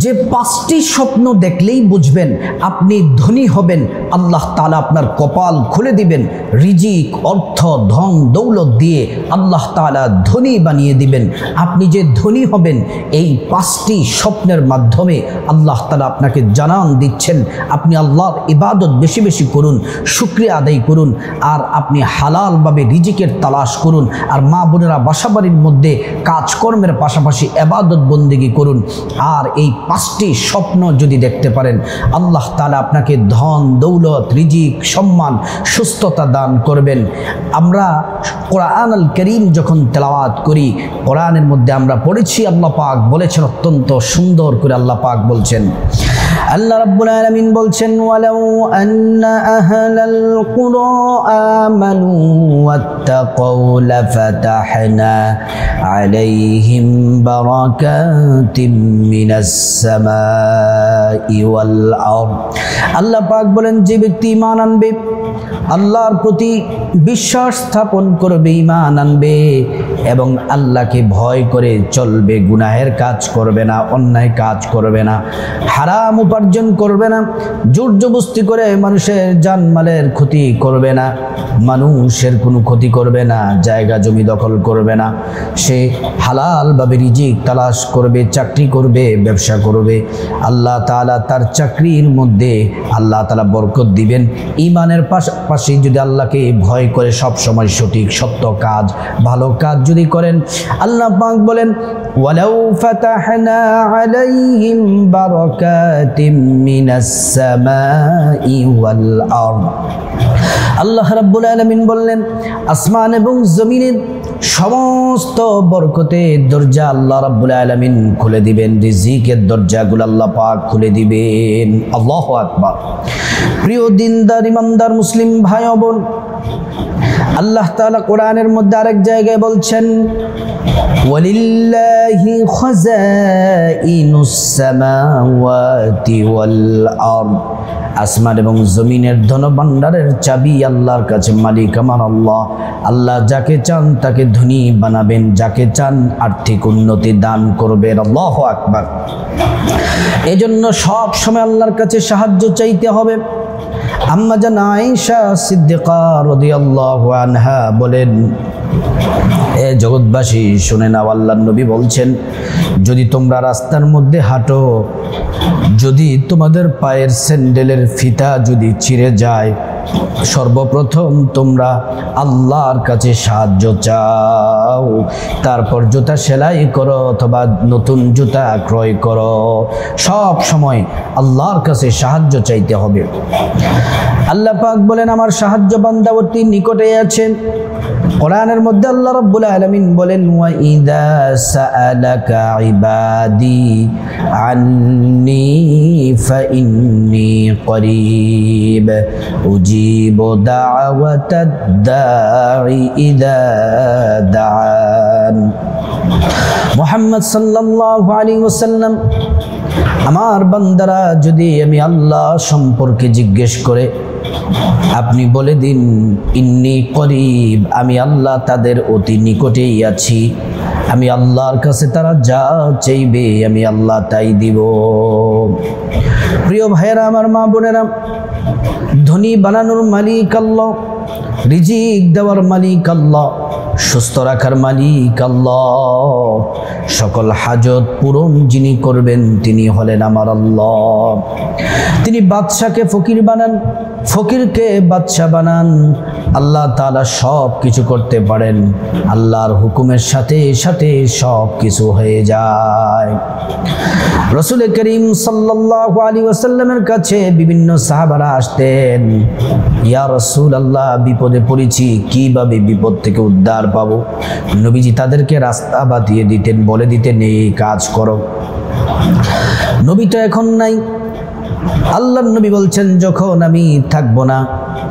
যে 5টি স্বপ্ন দেখলেই বুঝবেন আপনি ধনী হবেন, আল্লাহ তাআলা আপনার কপাল খুলে দিবেন, রিজিক অর্থ ধন দৌলত দিয়ে আল্লাহ তাআলা ধনী বানিয়ে দিবেন। আপনি যে ধনী হবেন এই 5টি স্বপ্নের মাধ্যমে আল্লাহ তাআলা আপনাকে জানান দিচ্ছেন। আপনি আল্লাহর ইবাদত বেশি বেশি করুন, শুকরিয়া আদায় করুন, আর আপনি হালালভাবে রিজিকের তালাশ করুন। আর মা বোনেরা বাসাবাড়ির মধ্যে কাজকর্মের পাশাপাশি ইবাদত বন্দেগী করুন। আর এই 5টি স্বপ্ন যদি দেখতে পারেন আল্লাহ তাআলা আপনাকে ধন দৌলত রিজিক সম্মান সুস্থতা দান করবেন। আমরা কোরআন আল কারীম যখন তেলাওয়াত করি, কোরআনের মধ্যে আমরা পড়েছি আল্লাহ পাক বলেছেন, অত্যন্ত সুন্দর করে আল্লাহ পাক বলছেন, আল্লাহ রাব্বুল আলামিন বলছেন, ওয়ালাউ আন্না আহলাল কুরা আমানু ওয়াত্তাকাউ লাফাতাহনা আলাইহিম বারাকাতিম মিনাস সামাই ওয়াল আরদ। আল্লাহ পাক বলেন, যে ব্যক্তি ঈমান আনবে, আল্লাহর প্রতি বিশ্বাস স্থাপন করবে, ঈমান আনবে এবং আল্লাহকে ভয় করে চলবে, গুনাহের কাজ করবে না, অন্যায় কাজ করবে না, হারাম উপার্জন করবে না, জোর জবরদস্তি করে মানুষের জানমালের ক্ষতি করবে না, মানুষের কোনো ক্ষতি করবে না, জায়গা জমি দখল করবে না, সে হালালভাবে রিজিক তালাশ করবে, চাকরি করবে, ব্যবসা করবে, আল্লাহ তাআলা তার চাকরির মধ্যে আল্লাহ তাআলা বরকত দিবেন। ঈমানের পাশাপাশি যদি আল্লাহকে ভয় করে সব সময় সঠিক সত্য কাজ ভালো কাজ যদি করেন, আল্লাহ পাক বলেন, ওয়ালাউ ফাতাহনা আলাইহিম বারাকাতিম মিনাস সামাই ওয়াল আরদ। আল্লাহ রাব্বুল আলামিন বললেন, আসমান এবং জমিনের সমস্ত বরকতের দরজা আল্লাহ রাব্বুল আলামিন খুলে দিবেন, রিজিকের দরজাগুলো আল্লাহ পাক খুলে দিবেন। আল্লাহু আকবার। প্রিয় দিনদার ইমানদার মুসলিম ভাই ও বোন, আল্লাহ তাআলা কোরআনের মধ্যে আরেক জায়গায় বলছেন, ওয়ালিল্লাহি খাযাইনুস সামাওয়াতি ওয়াল আরদ। আসমান এবং জমিনের ধনভাণ্ডারের চাবি আল্লাহর কাছে, মালিক আমার আল্লাহ। আল্লাহ যাকে চান তাকে ধনী বানাবেন, যাকে চান আর্থিক উন্নতি দান করবেন। আল্লাহু আকবার। এজন্য সব সময় আল্লাহর কাছে সাহায্য চাইতে হবে। আম্মা জান আয়েশা সিদ্দিকা রাদিয়াল্লাহু আনহা বলেন, এ জগৎবাসী শুনে নাও, আল্লাহর নবী বলছেন, যদি তোমরা রাস্তার মধ্যে হাঁটো, যদি তোমাদের পায়ের স্যান্ডেলের ফিতা যদি ছিঁড়ে যায়, সর্বপ্রথম তোমরা আল্লাহর কাছে সাহায্য চাও, তারপর জুতা সেলাই করো অথবা নতুন জুতা ক্রয় করো। সব সময় আল্লাহর কাছে সাহায্য চাইতে হবে। আল্লাহ পাক বলেন, আমার সাহায্য বান্দা অতি নিকটে আছে। কোরআনের মধ্যে আল্লাহ রাব্বুল আলামিন বলেন, ওয়া ইযা সাআলাকা ইবাদি আন্নী ফাইন্নী করিব উজিবু দাওয়াতাদ দাঈ ইযা দাআন। মুহাম্মদ সাল্লাল্লাহু আলাইহি ওয়াসাল্লাম, আমার বান্দারা যদি আমি আল্লাহ সম্পর্কে জিজ্ঞেস করে, আপনি বলে দিন, ইন্নী করিব, আমি আল্লাহ তাদের অতি নিকটেই আছি, আমি আল্লাহর কাছে তারা যা চাইবে আমি আল্লাহ তাই দিব। প্রিয় ভাইয়েরা, আমার মা বোনেরা, ধনী বানানোর মালিক আল্লাহ, রিজিক দেওয়ার মালিক আল্লাহ, সুস্থ রাখার মালিক আল্লাহ, সকল হাজত পূরণ যিনি করবেন তিনি হলেন আমার আল্লাহ। তিনি বাদশাকে ফকির বানান, ফকিরকে বাদশা বানান। আল্লাহ তাআলা সব কিছু করতে পারেন, আল্লাহর হুকুমের সাথে সাথে সব কিছু হয়ে যায়। রাসূল করিম সাল্লাল্লাহু আলাইহি ওয়াসাল্লামের কাছে বিভিন্ন সাহাবারা আসতেন, ইয়া রাসূলুল্লাহ, বিপদে পড়েছি, কিভাবে বিপদ থেকে উদ্ধার পাবো? নবীজি তাদেরকে রাস্তা বাতিয়ে দিতেন, বলে দিতেন এই কাজ করো। নবী তো এখন নাই। আল্লাহর নবী বলছেন, যখন আমি থাকবো না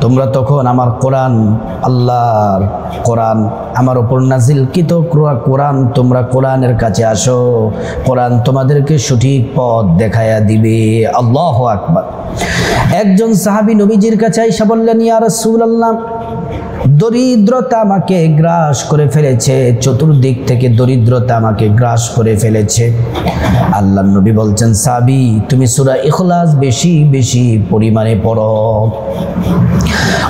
তোমরা তখন আমার কোরআন, আল্লাহর কোরআন, আমার উপর নাজিলকৃত কোরআন, তোমরা কোরআনের কাছে আসো, কোরআন তোমাদেরকে সঠিক পথ দেখায়া দিবে। আল্লাহু আকবার। একজন সাহাবী নবীজির কাছে এসে বললেন, ইয়া রাসূলুল্লাহ, দরিদ্রতা আমাকে গ্রাস করে ফেলেছে, চতুর্দিক থেকে দরিদ্রতা আমাকে গ্রাস করে ফেলেছে। আল্লাহর নবী বলছেন, সাহাবী তুমি সূরা ইখলাস বেশি বেশি পরিমাণে পড়ো।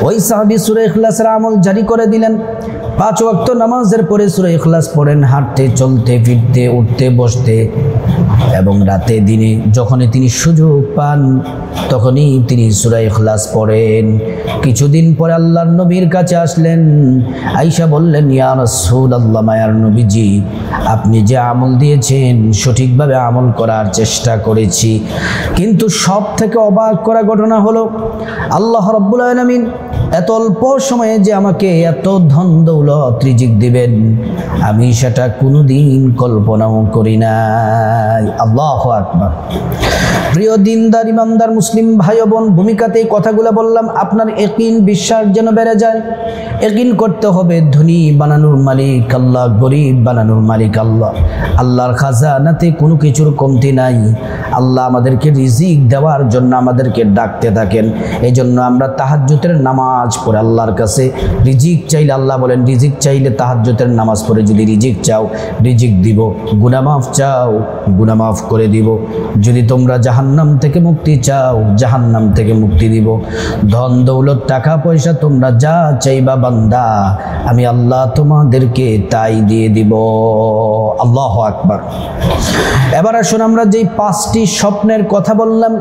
ওই সাহাবী সূরা ইখলাসের আমল জারি করে দিলেন। 5 ওয়াক্ত নামাজের পরে সূরা ইখলাস পড়েন, হাঁটতে চলতে ফিরতে উঠতে বসতে, এবং রাতে দিনে যখনই তিনি সুযোগ পান তখনই তিনি সূরা ইখলাস পড়েন। কিছুদিন পরে আল্লাহর নবীর কাছে আসলেন, আয়েশা বললেন, ইয়া রাসূলুল্লাহ, মায়ার নবীজি আপনি যে আমল দিয়েছেন সঠিকভাবে আমল করার চেষ্টা করেছি, কিন্তু সব থেকে অবাক করা ঘটনা হলো আল্লাহ রাব্বুল আলামিন এত অল্প সময়ে যে আমাকে এত ধন দৌলত রিজিক দিবেন আমি সেটা কোনোদিন কল্পনাও করি নাই। আল্লাহু আকবার। প্রিয় দিনদার ইমানদার মুসলিম ভাই বোন, ভূমিকাতে এই কথাগুলো বললাম আপনার ইয়াকিন বিশ্বাস যেন বেড়ে যায়। ইয়াকিন করতে হবে ধনী বানানোর মালিক আল্লাহ, গরিব বানানোর মালিক আল্লাহ। আল্লাহর খাজানাতে কোনো কিছুর কমতি নাই। আল্লাহ আমাদেরকে রিজিক দেওয়ার জন্য আমাদেরকে ডাকতে থাকেন। এই জন্য আমরা তাহাজ্জুদের নামাজ পড়ে আল্লাহর কাছে রিজিক চাইলে, আল্লাহ বলেন রিজিক চাইলে তাহাজ্জুদের নামাজ পড়ে যদি রিজিক চাও রিজিক দিব, গুনাহ মাফ চাও গুনাহ মাফ করে দিব, যদি তোমরা জাহান্নাম থেকে মুক্তি চাও জাহান্নাম থেকে মুক্তি দিব, ধন দৌলত টাকা পয়সা তোমরা যা চাইবা বান্দা আমি আল্লাহ তোমাদেরকে তাই দিয়ে দিব। আল্লাহু আকবার। এবার আসুন আমরা যেই 5টি স্বপ্নের কথা বললাম,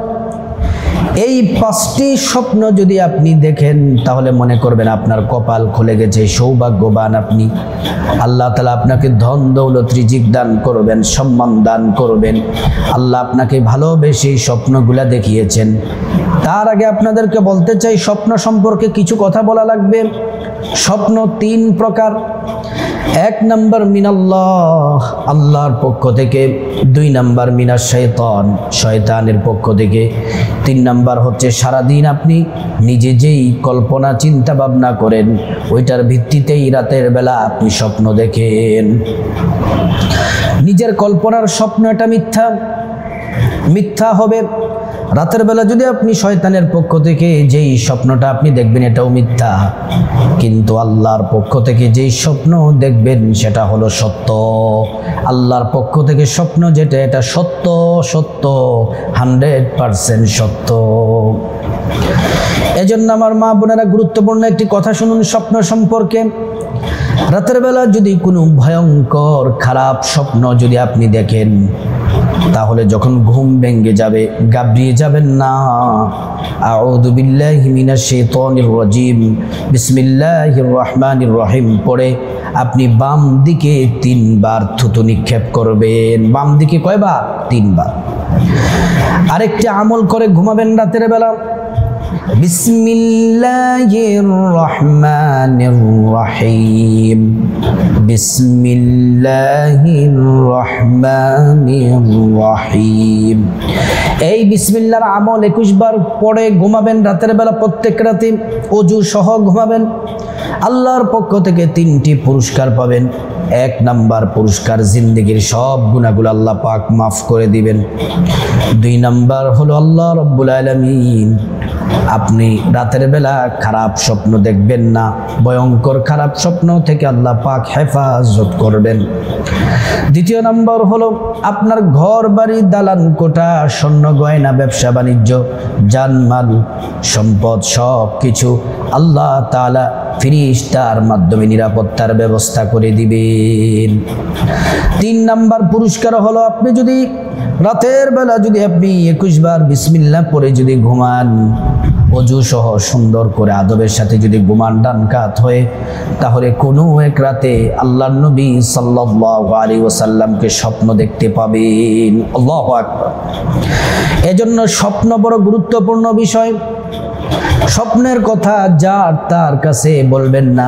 এই 5টি স্বপ্ন যদি আপনি দেখেন তাহলে মনে করবেন আপনার কপাল খুলে গেছে, সৌভাগ্যবান আপনি। আল্লাহ তাআলা আপনাকে ধন দৌলত রিজিক দান করবেন, সম্মান দান করবেন। আল্লাহ আপনাকে ভালোবেসে স্বপ্নগুলা দেখিয়েছেন। তার আগে আপনাদেরকে বলতে চাই স্বপ্ন সম্পর্কে কিছু কথা বলা লাগবে। স্বপ্ন 3 প্রকার। 1 নম্বর মিনাল্লাহ, আল্লাহর পক্ষ থেকে। 2 নম্বর মিনাশ শাইতান, শয়তানের পক্ষ থেকে। 3 নম্বর হচ্ছে সারাদিন আপনি নিজে যেই কল্পনা চিন্তা ভাবনা করেন ওইটার ভিত্তিতেই রাতের বেলা আপনি স্বপ্ন দেখেন। নিজের কল্পনার স্বপ্ন এটা মিথ্যা হবে। রাতের বেলা যদি আপনি শয়তানের পক্ষ থেকে যেই স্বপ্নটা আপনি দেখবেন এটাও মিথ্যা, কিন্তু আল্লাহর পক্ষ থেকে যেই স্বপ্ন দেখবেন সেটা হলো সত্য। আল্লাহর পক্ষ থেকে স্বপ্ন যেটা এটা সত্য, 100% সত্য। এজন্য আমার মা বোনেরা গুরুত্বপূর্ণ একটি কথা শুনুন স্বপ্ন সম্পর্কে। রাতের বেলা যদি কোনো ভয়ঙ্কর খারাপ স্বপ্ন যদি আপনি দেখেন তাহলে যখন ঘুম ভেঙে যাবে ঘাবড়িয়ে যাবেন না। আউযু বিল্লাহি মিনাশ শাইতানির রাজিম, বিসমিল্লাহির রহমানির রহিম পড়ে আপনি বাম দিকে 3 বার থুতু নিক্ষেপ করবেন। বাম দিকে কয়বার? 3 বার। আরেকটি আমল করে ঘুমাবেন রাতের বেলা। বিসমিল্লাহির রহমানির রহিম, বিসমিল্লাহির রহমানির রহিম। এই বিসমিল্লাহর আমল 21 বার পড়ে ঘুমাবেন রাতের বেলা, প্রত্যেক রাতে ওযু সহ ঘুমাবেন। আল্লাহর পক্ষ থেকে 3টি পুরস্কার পাবেন। 1 নাম্বার পুরস্কার, জিন্দেগির সব গুনাহগুলো আল্লাহ পাক মাফ করে দিবেন। 2 নাম্বার হলো আল্লাহ রাব্বুল আলামিন আপনি রাতের বেলা খারাপ স্বপ্ন দেখবেন না, ভয়ঙ্কর খারাপ স্বপ্ন থেকে আল্লাহ পাক হেফাজত করবেন। 2 নম্বর হলো আপনার ঘর বাড়ি দালান কোঠা স্বর্ণ গয়না ব্যবসা বাণিজ্য জানমাল সম্পদ সব কিছু আল্লাহ তাআলা ফেরেশতার মাধ্যমে নিরাপত্তার ব্যবস্থা করে দিবেন। 3 নম্বর পুরস্কার হলো আপনি যদি রাতের বেলা যদি আপনি 21 বার বিসমিল্লাহ পড়ে যদি ঘুমান, ওযু সহ সুন্দর করে আদবের সাথে যদি ঘুমান ডান কাত হয়ে, তাহলে কোনো এক রাতে আল্লাহর নবী সাল্লাল্লাহু আলাইহি ওয়াসাল্লামকে স্বপ্ন দেখতে পাবেন। আল্লাহু আকবার। এজন্য স্বপ্ন বড় গুরুত্বপূর্ণ বিষয়। স্বপ্নের কথা যার তার কাছে বলবেন না।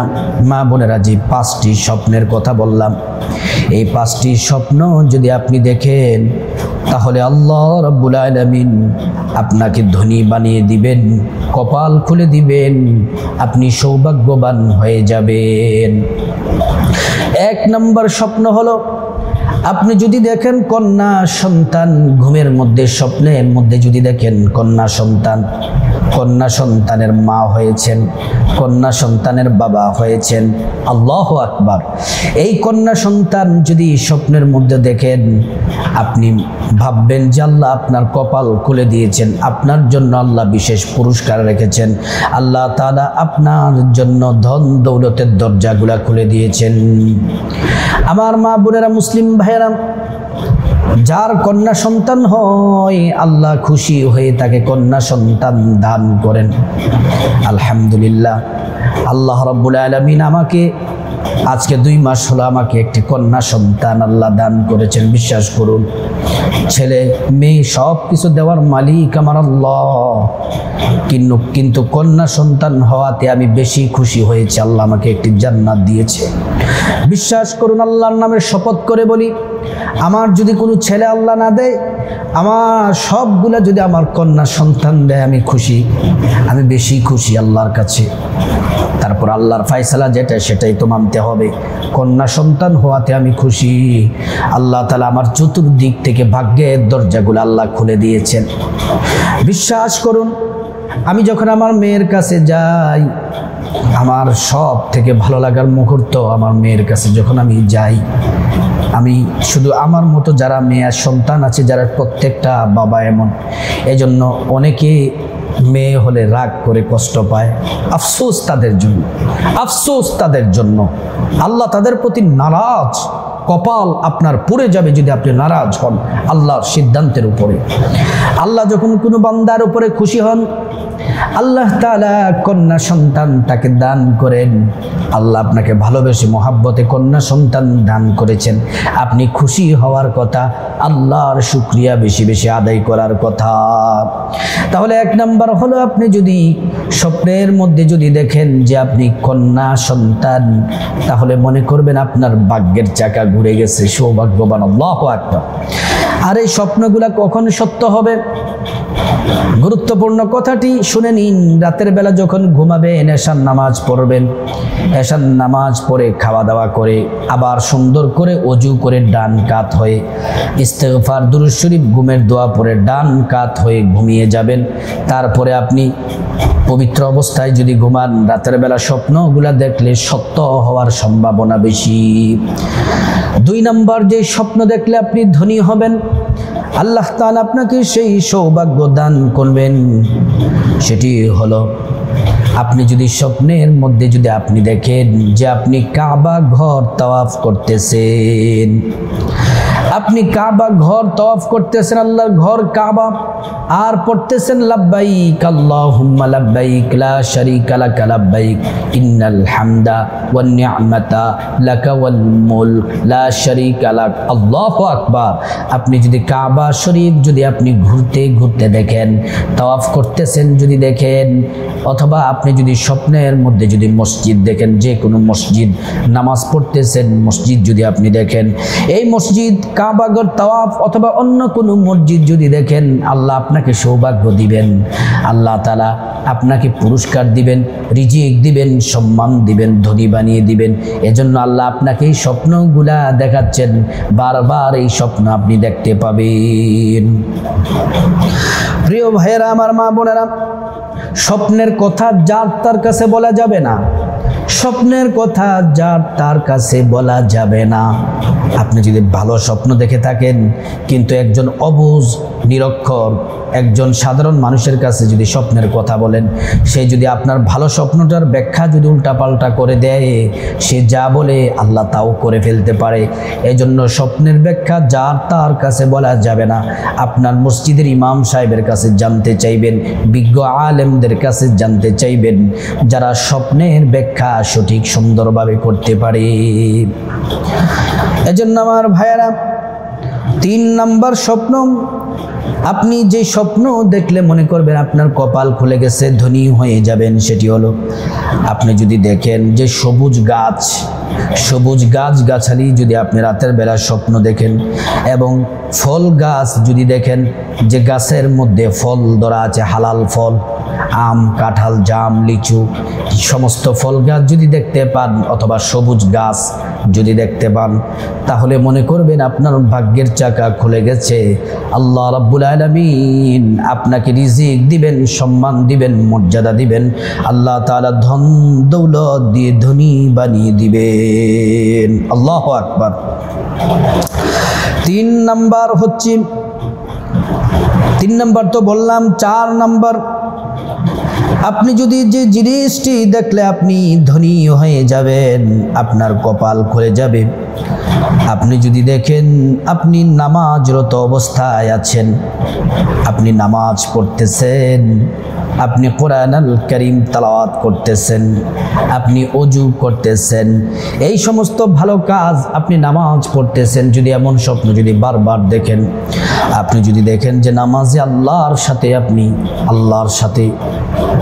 মা বোনেরা, যে 5টি স্বপ্নের কথা বললাম, এই 5টি স্বপ্ন যদি আপনি দেখেন তাহলে আল্লাহ রাব্বুল আলামিন আপনাকে ধনী বানিয়ে দিবেন, কপাল খুলে দিবেন, আপনি সৌভাগ্যবান হয়ে যাবেন। 1 নম্বর স্বপ্ন হলো আপনি যদি দেখেন কন্যা সন্তান, ঘুমের মধ্যে স্বপ্নের মধ্যে যদি দেখেন কন্যা সন্তানের মা হয়েছেন, কন্যা সন্তানের বাবা হয়েছেন, আল্লাহু আকবার। এই কন্যা সন্তান যদি স্বপ্নের মধ্যে দেখেন, আপনি ভাববেন যে আল্লাহ আপনার কপাল খুলে দিয়েছেন, আপনার জন্য আল্লাহ বিশেষ পুরস্কার রেখেছেন, আল্লাহ তাআলা আপনার জন্য ধন দৌলতের দরজাগুলা খুলে দিয়েছেন। আমার মা বোনেরা, মুসলিম ভাইয়েরা, যার কন্যা সন্তান হয় আল্লাহ খুশি হয়ে তাকে কন্যা সন্তান দান করেন। আলহামদুলিল্লাহ, আল্লাহ রাব্বুল আলামিন আমাকে আজকে 2 মাস হলো আমাকে একটি কন্যা সন্তান আল্লাহ দান করেছেন। বিশ্বাস করুন, ছেলে মেয়ে সব কিছু দেওয়ার মালিক আমার আল্লাহ, কিন্তু কন্যা সন্তান হওয়াতে আমি বেশি খুশি হয়েছি। আল্লাহ আমাকে একটি জান্নাত দিয়েছে। বিশ্বাস করুন, আল্লাহর নামে শপথ করে বলি, আমার যদি কোনো ছেলে আল্লাহ না দেয়, আমার সবগুলা যদি আমার কন্যা সন্তান দেয়, আমি খুশি, আমি বেশি খুশি আল্লাহর কাছে। তারপর আল্লাহর ফায়সালা যেটা সেটাই তো মানতে হবে। কন্যা সন্তান হওয়াতে আমি খুশি। আল্লাহ তাআলা আমার চতুর্দিক থেকে ভাগ্যের দরজাগুলো আল্লাহ খুলে দিয়েছেন। বিশ্বাস করুন, আমি যখন আমার মেয়ের কাছে যাই, আমার সব থেকে ভালো লাগার মুহূর্ত আমার মেয়ের কাছে যখন আমি যাই, আমি শুধু আমার মতো যারা মেয়ের সন্তান আছে, যারা প্রত্যেকটা বাবা এমন, এজন্য অনেকে মেয়ে হলে রাগ করে কষ্ট পায়। আফসোস তাদের জন্য, আফসোস তাদের জন্য। আল্লাহ তাদের প্রতি নারাজ। কপাল আপনার পুড়ে যাবে যদি আপনি নারাজ হন আল্লাহর সিদ্ধান্তের উপরে। আল্লাহ যখন কোনো বান্দার উপরে খুশি হন, আল্লাহ তাআলা কন্যা সন্তান তাকে দান করেন। আল্লাহ আপনাকে ভালোবেসে মহাব্বতে কন্যা সন্তান দান করেছেন, আপনি খুশি হওয়ার কথা, আল্লাহর শুকরিয়া বেশি বেশি আদায় করার কথা। তাহলে 1 নাম্বার হলো, আপনি যদি স্বপ্নের মধ্যে যদি দেখেন যে আপনি কন্যা সন্তান, তাহলে মনে করবেন আপনার ভাগ্যের চাকা ঘুরে গেছে, সৌভাগ্যবান। আল্লাহু আকবার। আর এই স্বপ্নগুলা কখন সত্য হবে? গুরুত্বপূর্ণ কথাটি শুনে নিন। রাতের বেলা যখন ঘুমাবেন, এশার নামাজ পড়বেন, এশার নামাজ পড়ে খাওয়া দাওয়া করে আবার সুন্দর করে ওযু করে ডান কাত হয়ে ইস্তেগফার দুরূদ শরীফ ঘুমের দোয়া পড়ে ডান কাত হয়ে ঘুমিয়ে যাবেন। তারপরে আপনি পবিত্র অবস্থায় যদি ঘুমান, রাতের বেলা স্বপ্নগুলা দেখলে সত্য হওয়ার সম্ভাবনা বেশি। 2 নাম্বার, যে স্বপ্ন দেখলে আপনি ধনী হবেন, আল্লাহ তাআলা আপনাকে সেই সৌভাগ্য দান করবেন, সেটি হলো আপনি যদি স্বপ্নের মধ্যে যদি আপনি দেখেন যে আপনি কাবা ঘর তাওয়াফ করতেছেন, আপনি কাবা ঘর তাওয়াফ করতেছেন, আল্লাহর ঘর কাবা, আর পড়তেছেন লাব্বাইক আল্লাহুম্মা লাব্বাইক লা শারীকা লাক লাব্বাইক ইন্নাল হামদা ওয়ান নি'মাতা লাকা ওয়াল মুলক লা শারীকা লাক। আল্লাহু আকবার। আপনি যদি কাবা শরীফ যদি আপনি ঘুরতে ঘুরতে দেখেন, তাওয়াফ করতেছেন যদি দেখেন, অথবা আপনি যদি স্বপ্নের মধ্যে যদি মসজিদ দেখেন, যে কোনো মসজিদ নামাজ পড়তেছেন মসজিদ যদি আপনি দেখেন, এই মসজিদ কাবা ঘর তাওয়াফ অথবা অন্য কোনো মসজিদ যদি দেখেন, আল্লাহ আপনাকে সৌভাগ্য দিবেন, আল্লাহ তাআলা আপনাকে পুরস্কার দিবেন, রিজিক দিবেন, সম্মান দিবেন, ধনী বানিয়ে দিবেন। এজন্য আল্লাহ আপনাকে এই স্বপ্নগুলা দেখাচ্ছেন, বারবার এই স্বপ্ন আপনি দেখতে পাবেন। প্রিয় ভাইয়েরা, আমার মা বোনেরা, স্বপ্নের কথা যার তার কাছে বলা যাবে না। স্বপ্নের কথা যার তার কাছে বলা যাবে না। আপনি যদি ভালো স্বপ্ন দেখে থাকেন, কিন্তু একজন অবুঝ নিরক্ষর একজন সাধারণ মানুষের কাছে যদি স্বপ্নের কথা বলেন, সে যদি আপনার ভালো স্বপ্নটার ব্যাখ্যা যদি উল্টাপাল্টা করে দেয়, সে যা বলে আল্লাহ তাও করে ফেলতে পারে। এজন্য স্বপ্নের ব্যাখ্যা যার তার কাছে বলা যাবে না। আপনার মসজিদের ইমাম সাহেবের কাছে জানতে চাইবেন, বিজ্ঞ আলেমদের কাছে জানতে চাইবেন, যারা স্বপ্নের ব্যাখ্যা সঠিক সুন্দরভাবে করতে পারে। এজন্য আমার ভাইয়েরা, তিন নাম্বার স্বপ্ন, আপনি যে স্বপ্ন দেখলে মনে করবেন আপনার কপাল খুলে গেছে, ধনী হয়ে যাবেন, সেটি হলো আপনি যদি দেখেন যে সবুজ গাছ গাছালি যদি আপনি রাতের বেলা স্বপ্ন দেখেন, এবং ফল গাছ যদি দেখেন যে গাছের মধ্যে ফল ধরা আছে, হালাল ফল, আম, কাঁঠাল, জাম, লিচু, সমস্ত ফল গাছ যদি দেখতে পান অথবা সবুজ গাছ যদি দেখতে পান, তাহলে মনে করবেন আপনার ভাগ্যের চাকা খুলে গেছে। আল্লাহ রাব্বুল আলামিন আপনাকে রিজিক দিবেন, সম্মান দিবেন, মর্যাদা দিবেন, আল্লাহ তাআলা ধন দৌলত দিয়ে ধনী বানিয়ে দিবেন। আল্লাহু আকবার। তিন নাম্বার তো বললাম। চার নাম্বার, আপনি যদি যে জিনিসটি দেখলে আপনি ধনী হয়ে যাবেন, আপনার কপাল খুলে যাবে, আপনি যদি দেখেন আপনি নামাজরত অবস্থায় আছেন, আপনি নামাজ পড়তেছেন, আপনি কোরআনুল কারীম তেলাওয়াত করতেছেন, আপনি ওযু করতেছেন, এই সমস্ত ভালো কাজ, আপনি নামাজ পড়তেছেন, যদি এমন স্বপ্ন যদি বারবার দেখেন, আপনি যদি দেখেন যে নামাজে আল্লাহর সাথে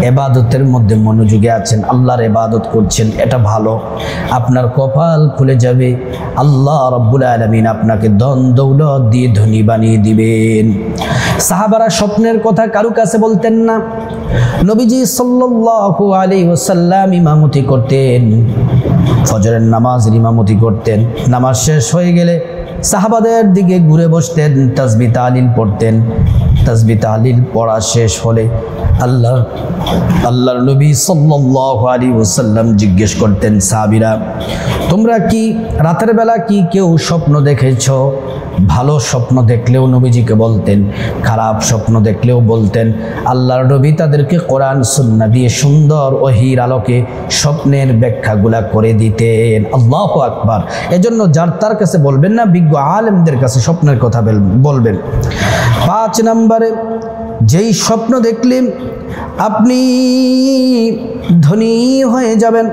ইবাদতের মধ্যে মনোযোগী আছেন, আল্লাহর ইবাদত করছেন, এটা ভালো, আপনার কপাল খুলে যাবে। আল্লাহ রাব্বুল আলামিন আপনাকে ধন দৌলত দিয়ে ধনী বানিয়ে দিবেন। সাহাবারা স্বপ্নের কথা কারো কাছে বলতেন না। নবীজি সাল্লাল্লাহু আলাইহি ওয়াসাল্লাম ইমামতি করতেন, ফজরের নামাজের ইমামতি করতেন, নামাজ শেষ হয়ে গেলে সাহাবাদের দিকে ঘুরে বসতেন, তাসবিহ তাহলিল পড়তেন, তাসবিহ তাহলিল পড়া শেষ হলে আল্লাহর নবী সাল্লাল্লাহু আলাইহি ওয়াসাল্লাম জিজ্ঞেস করতেন, সাহাবীরা তোমরা কি রাতের বেলা কি কেউ স্বপ্ন দেখেছো? ভালো স্বপ্ন দেখলেও নবীজিকে বলতেন, খারাপ স্বপ্ন দেখলেও বলতেন। আল্লাহর নবী তাদেরকে কোরআন সুন্নাহ দিয়ে সুন্দর ওহীর আলোকে স্বপ্নের ব্যাখ্যাগুলা করে দিতেন। আল্লাহু আকবার। এজন্য যার তার কাছে বলবেন না, বিজ্ঞ আলেমদের কাছে স্বপ্নের কথা বলবেন। 5 নম্বরে, যেই স্বপ্ন দেখলেন আপনি ধনী হয়ে যাবেন,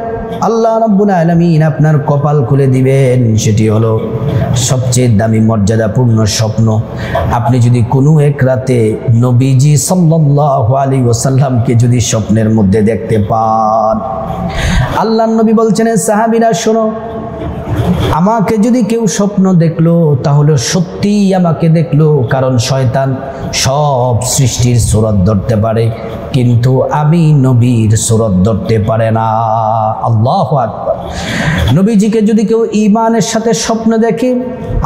আল্লাহ রাব্বুল আলামিন আপনার কপাল খুলে দিবেন, সেটি হলো সবচেয়ে দামি মর্যাদাপূর্ণ স্বপ্ন। আপনি যদি কোনো এক রাতে নবীজি সাল্লাল্লাহু আলাইহি ওয়াসাল্লামকে যদি স্বপ্নের মধ্যে দেখতে পান, আল্লাহর নবী বলছেন, সাহাবীরা শোনো, আমাকে যদি কেউ স্বপ্ন দেখলো তাহলে সত্যিই আমাকে দেখলো, কারণ শয়তান সব সৃষ্টির সূরত ধরতে পারে কিন্তু আমি নবীর সূরত ধরতে পারে না। আল্লাহু আকবার। নবীজিকে যদি কেউ ঈমানের সাথে স্বপ্ন দেখে,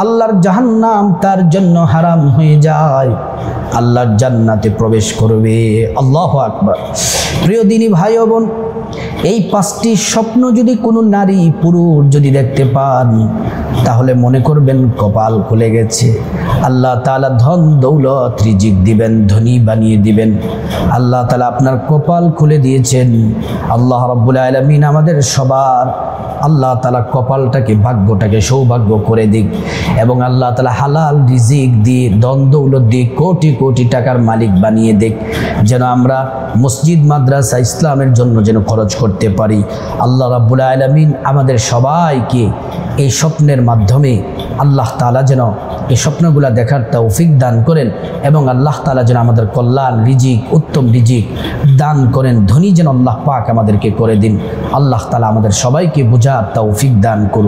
আল্লাহর জাহান্নাম তার জন্য হারাম হয়ে যায়, আল্লাহর জান্নাতে প্রবেশ করবে। আল্লাহু আকবার। প্রিয় দিনী ভাই ও বোন, এই 5টি স্বপ্ন যদি কোনো নারী পুরুষ যদি দেখতে পান, তাহলে মনে করবেন কপাল খুলে গেছে। আল্লাহ তাআলা ধন দৌলত রিজিক দিবেন, ধনী বানিয়ে দিবেন। আল্লাহ তাআলা আপনার কপাল খুলে দিয়েছেন। আল্লাহ রাব্বুল আলামিন আমাদের সবার আল্লাহ তাআলা কপালটাকে, ভাগ্যটাকে সৌভাগ্য করে দিক, এবং আল্লাহ তাআলা হালাল রিজিক দিয়ে, ধন দৌলত দিয়ে কোটি কোটি টাকার মালিক বানিয়ে দিক, যেন আমরা মসজিদ মাদ্রাসা ইসলামের জন্য যেন খরচ করতে পারি। আল্লাহ রাব্বুল আলামিন আমাদের সবাইকে এই স্বপ্নের মাধ্যমে আল্লাহ তাআলা যেন এই স্বপ্নগুলা দেখার তৌফিক দান করেন, এবং আল্লাহ তাআলা যেন আমাদের কল্যাণ রিজিক, উত্তম রিজিক দান করেন, ধনী যেন আল্লাহ পাক আমাদেরকে করে দিন। আল্লাহ তাআলা আমাদের সবাইকে বোঝার তৌফিক দান করুন।